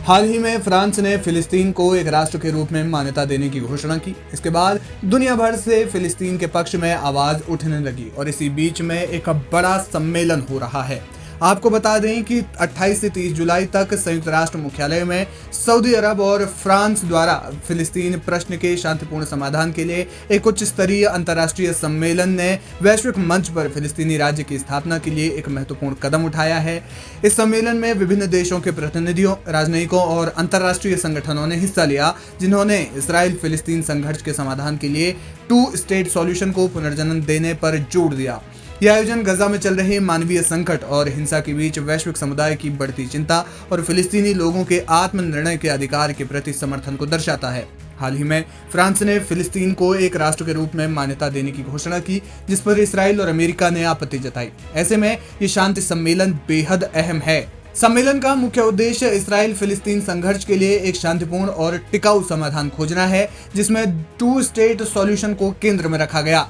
हाल ही में फ्रांस ने फिलिस्तीन को एक राष्ट्र के रूप में मान्यता देने की घोषणा की। इसके बाद दुनिया भर से फिलिस्तीन के पक्ष में आवाज उठने लगी और इसी बीच में एक बड़ा सम्मेलन हो रहा है। आपको बता दें कि 28 से 30 जुलाई तक संयुक्त राष्ट्र मुख्यालय में सऊदी अरब और फ्रांस द्वारा फिलिस्तीन प्रश्न के शांतिपूर्ण समाधान के लिए एक उच्च स्तरीय अंतर्राष्ट्रीय सम्मेलन ने वैश्विक मंच पर फिलिस्तीनी राज्य की स्थापना के लिए एक महत्वपूर्ण कदम उठाया है। इस सम्मेलन में विभिन्न देशों के प्रतिनिधियों, राजनयिकों और अंतर्राष्ट्रीय संगठनों ने हिस्सा लिया, जिन्होंने इसराइल फिलिस्तीन संघर्ष के समाधान के लिए 2 स्टेट सॉल्यूशन को पुनर्जन्म देने पर जोर दिया। यह आयोजन गजा में चल रहे मानवीय संकट और हिंसा के बीच वैश्विक समुदाय की बढ़ती चिंता और फिलिस्तीनी लोगों के आत्मनिर्णय के अधिकार के प्रति समर्थन को दर्शाता है। हाल ही में फ्रांस ने फिलिस्तीन को एक राष्ट्र के रूप में मान्यता देने की घोषणा की, जिस पर इसराइल और अमेरिका ने आपत्ति जताई। ऐसे में ये शांति सम्मेलन बेहद अहम है। सम्मेलन का मुख्य उद्देश्य इसराइल फिलिस्तीन संघर्ष के लिए एक शांतिपूर्ण और टिकाऊ समाधान खोजना है, जिसमें 2 स्टेट सॉल्यूशन को केंद्र में रखा गया।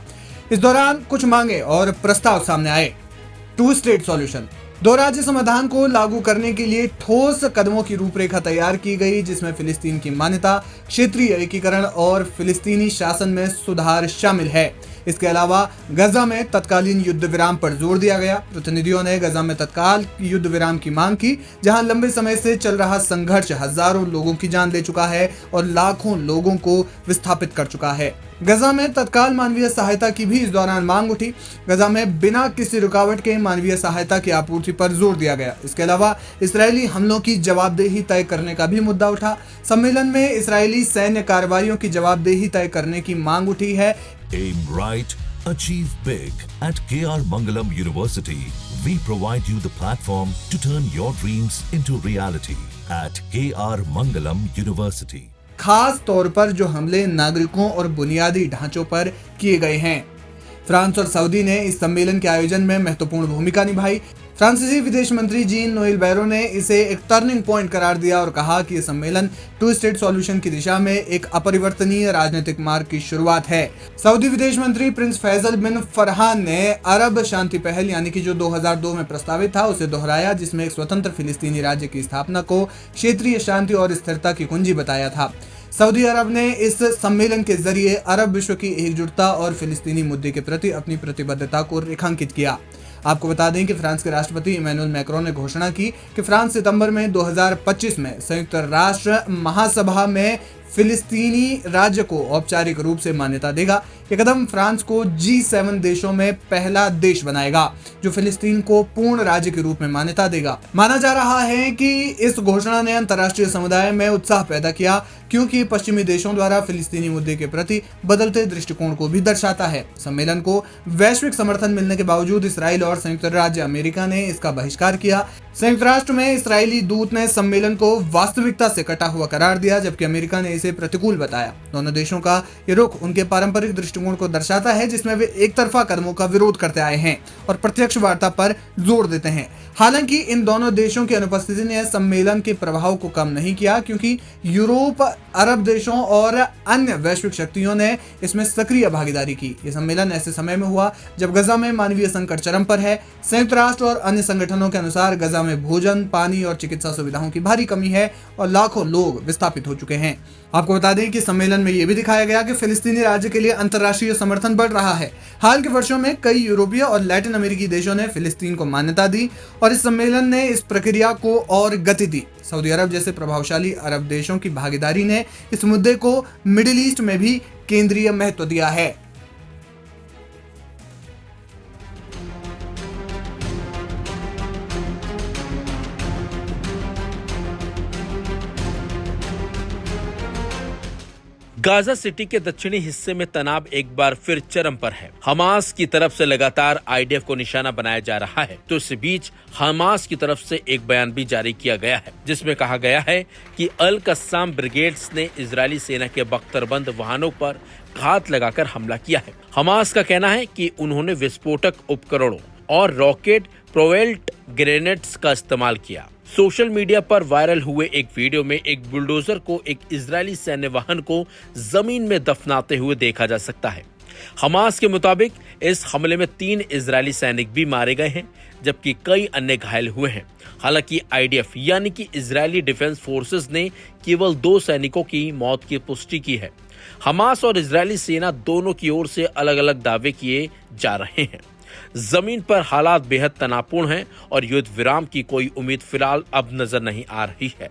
इस दौरान कुछ मांगे और प्रस्ताव सामने आए। 2 स्टेट सॉल्यूशन, 2 राज्य समाधान को लागू करने के लिए ठोस कदमों की रूपरेखा तैयार की गई, जिसमें फिलिस्तीन की मान्यता, क्षेत्रीय एकीकरण और फिलिस्तीनी शासन में सुधार शामिल है। इसके अलावा गजा में तत्कालीन युद्ध विराम पर जोर दिया गया। प्रतिनिधियों ने गजा में तत्काल युद्ध विराम की मांग की, जहां लंबे समय से चल रहा संघर्ष हजारों लोगों की जान ले चुका है और लाखों लोगों को विस्थापित कर चुका है। गजा में तत्काल मानवीय सहायता की भी इस दौरान मांग उठी। गजा में बिना किसी रुकावट के मानवीय सहायता की आपूर्ति पर जोर दिया गया। इसके अलावा इजरायली हमलों की जवाबदेही तय करने का भी मुद्दा उठा। सम्मेलन में इजरायली सैन्य कार्रवाइयों की जवाबदेही तय करने की मांग उठी है। Aim right, achieve big. At KR Mangalam University, we provide you the platform to turn your dreams into reality. At KR Mangalam University. खास तौर पर जो हमले नागरिकों और बुनियादी ढांचों पर किए गए हैं। फ्रांस और सऊदी ने इस सम्मेलन के आयोजन में महत्वपूर्ण भूमिका निभाई। फ्रांसीसी विदेश मंत्री जीन नोएल बैरो ने इसे एक टर्निंग पॉइंट करार दिया और कहा कि यह सम्मेलन 2 स्टेट सॉल्यूशन की दिशा में एक अपरिवर्तनीय राजनीतिक मार्ग की शुरुआत है। सऊदी विदेश मंत्री प्रिंस फैसल बिन फरहान ने अरब शांति पहल यानी कि जो 2002 में प्रस्तावित था उसे दोहराया, जिसमें एक स्वतंत्र फिलिस्तीनी राज्य की स्थापना को क्षेत्रीय शांति और स्थिरता की कुंजी बताया था। सऊदी अरब ने इस सम्मेलन के जरिए अरब विश्व की एकजुटता और फिलिस्तीनी मुद्दे के प्रति अपनी प्रतिबद्धता को रेखांकित किया। आपको बता दें कि फ्रांस के राष्ट्रपति इमैनुअल मैक्रोन ने घोषणा की कि फ्रांस सितंबर में 2025 में संयुक्त राष्ट्र महासभा में फिलिस्तीनी राज्य को औपचारिक रूप से मान्यता देगा। यह कदम फ्रांस को G7 देशों में पहला देश बनाएगा जो फिलिस्तीन को पूर्ण राज्य के रूप में मान्यता देगा। माना जा रहा है कि इस घोषणा ने अंतर्राष्ट्रीय समुदाय में उत्साह पैदा किया, क्योंकि पश्चिमी देशों द्वारा फिलिस्तीनी मुद्दे के प्रति बदलते दृष्टिकोण को भी दर्शाता है। सम्मेलन को वैश्विक समर्थन मिलने के बावजूद इसराइल और संयुक्त राज्य अमेरिका ने इसका बहिष्कार किया। संयुक्त राष्ट्र में इसराइली दूत ने सम्मेलन को वास्तविकता से कटा हुआ करार दिया, जबकि अमेरिका ने इसे प्रतिकूल बताया। दोनों देशों का ये रुख उनके पारंपरिक दृष्टिकोण को दर्शाता है, जिसमें वे एक तरफा कदमों का विरोध करते आए हैं और प्रत्यक्ष वार्ता पर जोर देते हैं। हालांकि इन दोनों देशों की अनुपस्थिति ने सम्मेलन के प्रभाव को कम नहीं किया, क्योंकि यूरोप, अरब देशों और अन्य वैश्विक शक्तियों ने इसमें सक्रिय भागीदारी की। यह सम्मेलन ऐसे समय में हुआ जब गजा में मानवीय संकट चरम पर है। संयुक्त राष्ट्र और अन्य संगठनों के अनुसार गजा में भोजन, पानी और चिकित्सा सुविधाओं की भारी कमी है और लाखों लोग विस्थापित हो चुके हैं। आपको बता दें कि सम्मेलन में यह भी दिखाया गया कि फिलिस्तीनी राज्य के लिए अंतर्राष्ट्रीय समर्थन बढ़ रहा है। हाल के वर्षों में कई यूरोपीय और लैटिन अमेरिकी देशों ने फिलिस्तीन को मान्यता दी और इस सम्मेलन ने इस प्रक्रिया को और गति दी। सऊदी अरब जैसे प्रभावशाली अरब देशों की भागीदारी ने इस मुद्दे को मिडिल ईस्ट में भी केंद्रीय महत्व दिया है। गाजा सिटी के दक्षिणी हिस्से में तनाव एक बार फिर चरम पर है। हमास की तरफ से लगातार आईडीएफ को निशाना बनाया जा रहा है, तो इस बीच हमास की तरफ से एक बयान भी जारी किया गया है, जिसमें कहा गया है कि अल कस्साम ब्रिगेड्स ने इजरायली सेना के बख्तरबंद वाहनों पर घात लगाकर हमला किया है। हमास का कहना है कि उन्होंने विस्फोटक उपकरणों और रॉकेट प्रोवेल्ट ग्रेनेड्स का इस्तेमाल किया। सोशल मीडिया पर वायरल हुए एक वीडियो में एक बुलडोजर को एक इजरायली सैन्य वाहन को जमीन में दफनाते हुए देखा जा सकता है। हमास के मुताबिक इस हमले में 3 इजरायली सैनिक भी मारे गए हैं, जबकि कई अन्य घायल हुए हैं। हालांकि आईडीएफ यानी कि इजरायली डिफेंस फोर्सेस ने केवल 2 सैनिकों की मौत की पुष्टि की है। हमास और इजरायली सेना दोनों की ओर से अलग अलग दावे किए जा रहे हैं। जमीन पर हालात बेहद तनावपूर्ण हैं और युद्ध विराम की कोई उम्मीद फिलहाल अब नजर नहीं आ रही है।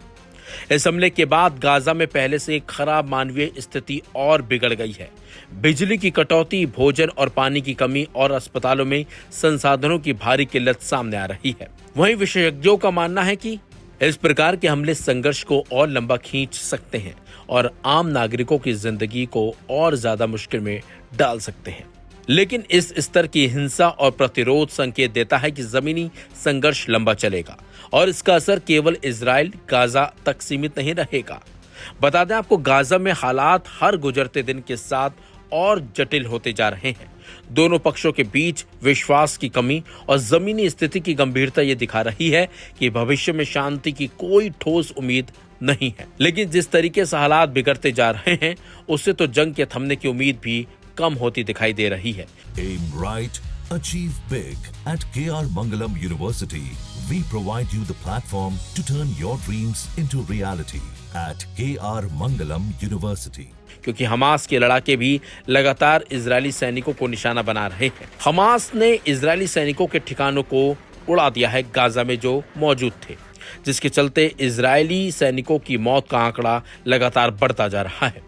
इस हमले के बाद गाजा में पहले से खराब मानवीय स्थिति और बिगड़ गई है। बिजली की कटौती, भोजन और पानी की कमी और अस्पतालों में संसाधनों की भारी किल्लत सामने आ रही है। वहीं विशेषज्ञों का मानना है कि इस प्रकार के हमले संघर्ष को और लंबा खींच सकते हैं और आम नागरिकों की जिंदगी को और ज्यादा मुश्किल में डाल सकते हैं। लेकिन इस स्तर की हिंसा और प्रतिरोध संकेत देता है कि जमीनी संघर्ष लंबा चलेगा और इसका असर केवल इजराइल गाजा तक सीमित नहीं रहेगा। बता दें आपको, गाजा में हालात हर गुजरते दिन के साथ और जटिल होते जा रहे हैं। दोनों पक्षों के बीच विश्वास की कमी और जमीनी स्थिति की गंभीरता ये दिखा रही है कि भविष्य में शांति की कोई ठोस उम्मीद नहीं है। लेकिन जिस तरीके से हालात बिगड़ते जा रहे हैं, उससे तो जंग के थमने की उम्मीद भी कम होती दिखाई दे रही है। Aim right, achieve big. At KR Mangalam University, we provide you the platform to turn your dreams into reality. At KR Mangalam University. क्योंकि हमास के लड़ाके भी लगातार इजरायली सैनिकों को निशाना बना रहे हैं। हमास ने इजरायली सैनिकों के ठिकानों को उड़ा दिया है गाजा में जो मौजूद थे, जिसके चलते इजरायली सैनिकों की मौत का आंकड़ा लगातार बढ़ता जा रहा है।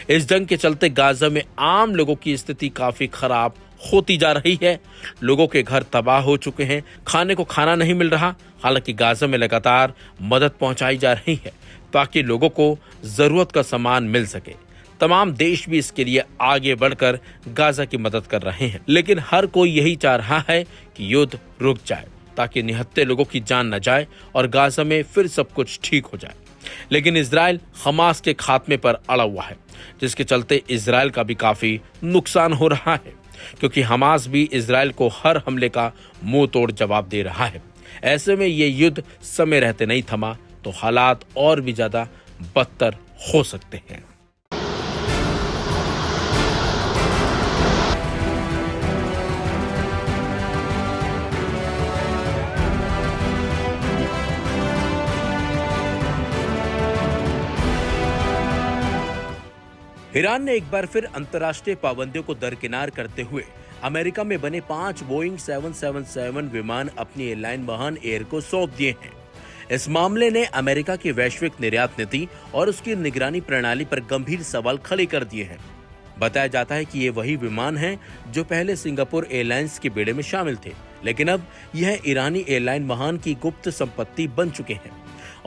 इस जंग के चलते गाजा में आम लोगों की स्थिति काफी खराब होती जा रही है। लोगों के घर तबाह हो चुके हैं, खाने को खाना नहीं मिल रहा। हालांकि गाजा में लगातार मदद पहुंचाई जा रही है ताकि लोगों को जरूरत का सामान मिल सके। तमाम देश भी इसके लिए आगे बढ़कर गाजा की मदद कर रहे हैं, लेकिन हर कोई यही चाह रहा है कि युद्ध रुक जाए ताकि निहत्थे लोगों की जान न जाए और गाजा में फिर सब कुछ ठीक हो जाए। लेकिन इजराइल हमास के खात्मे पर अड़ा हुआ है, जिसके चलते इजराइल का भी काफी नुकसान हो रहा है, क्योंकि हमास भी इजराइल को हर हमले का मुंह तोड़ जवाब दे रहा है। ऐसे में ये युद्ध समय रहते नहीं थमा तो हालात और भी ज्यादा बदतर हो सकते हैं। ईरान ने एक बार फिर अंतर्राष्ट्रीय पाबंदियों को दरकिनार करते हुए अमेरिका में बने 5 बोइंग 777 विमान अपनी एयरलाइन महान एयर को सौंप दिए हैं। इस मामले ने अमेरिका की वैश्विक निर्यात नीति और उसकी निगरानी प्रणाली पर गंभीर सवाल खड़े कर दिए हैं। बताया जाता है कि ये वही विमान हैं जो पहले सिंगापुर एयरलाइंस के बेड़े में शामिल थे, लेकिन अब यह ईरानी एयरलाइन महान की गुप्त संपत्ति बन चुके हैं।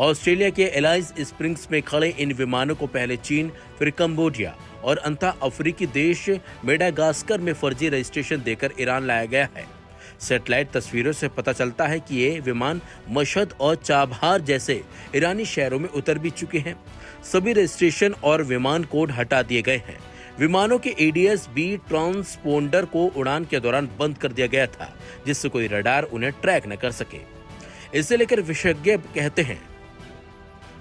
ऑस्ट्रेलिया के एलाइज स्प्रिंग्स में खड़े इन विमानों को पहले चीन, फिर कंबोडिया और अंततः अफ्रीकी देश मेडागास्कर में फर्जी रजिस्ट्रेशन देकर ईरान लाया गया है। सैटेलाइट तस्वीरों से पता चलता है कि ये विमान मशहद और चाबहार जैसे ईरानी शहरों में उतर भी चुके हैं। सभी रजिस्ट्रेशन और विमान कोड हटा दिए गए हैं। विमानों के ADS-B ट्रांसपोंडर को उड़ान के दौरान बंद कर दिया गया था, जिससे कोई रडार उन्हें ट्रैक न कर सके। इसे लेकर विशेषज्ञ कहते हैं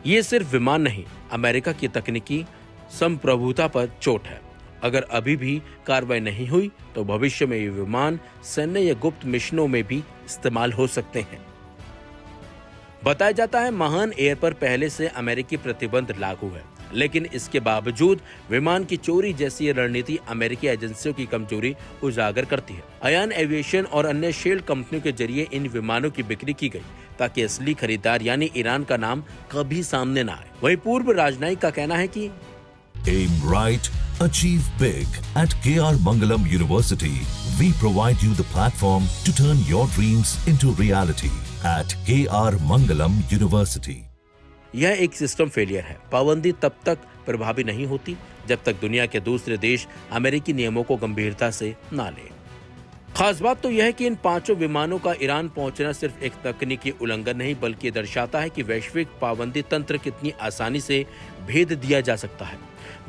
ये सिर्फ विमान नहीं, अमेरिका की तकनीकी संप्रभुता पर चोट है। अगर अभी भी कार्रवाई नहीं हुई तो भविष्य में ये विमान सैन्य या गुप्त मिशनों में भी इस्तेमाल हो सकते हैं। बताया जाता है महान एयर पर पहले से अमेरिकी प्रतिबंध लागू है, लेकिन इसके बावजूद विमान की चोरी जैसी रणनीति अमेरिकी एजेंसियों की कमजोरी उजागर करती है। अयान एविएशन और अन्य शेल कंपनियों के जरिए इन विमानों की बिक्री की गई ताकि असली खरीदार यानी ईरान का नाम कभी सामने न आए। वहीं पूर्व राजनयिक का कहना है कि Aim right, achieve big. At KR Mangalam University, we provide you the platform to turn your dreams into reality. At KR Mangalam University. यह एक सिस्टम फेलियर है। पाबंदी तब तक प्रभावी नहीं होती जब तक दुनिया के दूसरे देश अमेरिकी नियमों को गंभीरता से ना लें। खास बात तो यह है कि इन 5 विमानों का ईरान पहुंचना सिर्फ एक तकनीकी उल्लंघन नहीं, बल्कि ये दर्शाता है कि वैश्विक पाबंदी तंत्र कितनी आसानी से भेद दिया जा सकता है।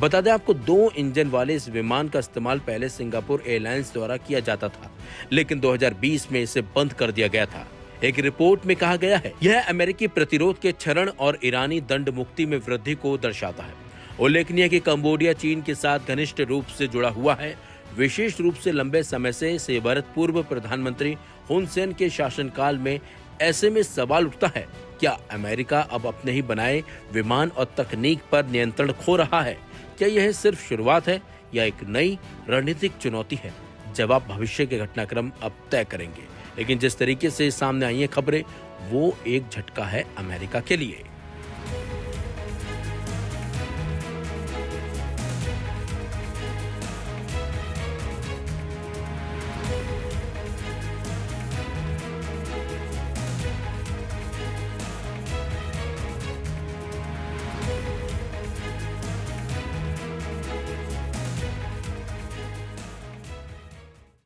बता दें आपको, 2 इंजन वाले इस विमान का इस्तेमाल पहले सिंगापुर एयरलाइंस द्वारा किया जाता था, लेकिन 2020 में इसे बंद कर दिया गया था। एक रिपोर्ट में कहा गया है यह अमेरिकी प्रतिरोध के क्षरण और ईरानी दंड मुक्ति में वृद्धि को दर्शाता है। उल्लेखनीय है कि कंबोडिया चीन के साथ घनिष्ठ रूप से जुड़ा हुआ है। विशेष रूप से लंबे समय से सेवारत पूर्व प्रधानमंत्री हुन सेन के शासनकाल में। ऐसे में सवाल उठता है, क्या अमेरिका अब अपने ही बनाए विमान और तकनीक पर नियंत्रण खो रहा है? क्या यह सिर्फ शुरुआत है या एक नई रणनीतिक चुनौती है? जवाब भविष्य के घटनाक्रम अब तय करेंगे। लेकिन जिस तरीके से सामने आई हैं खबरें, वो एक झटका है अमेरिका के लिए।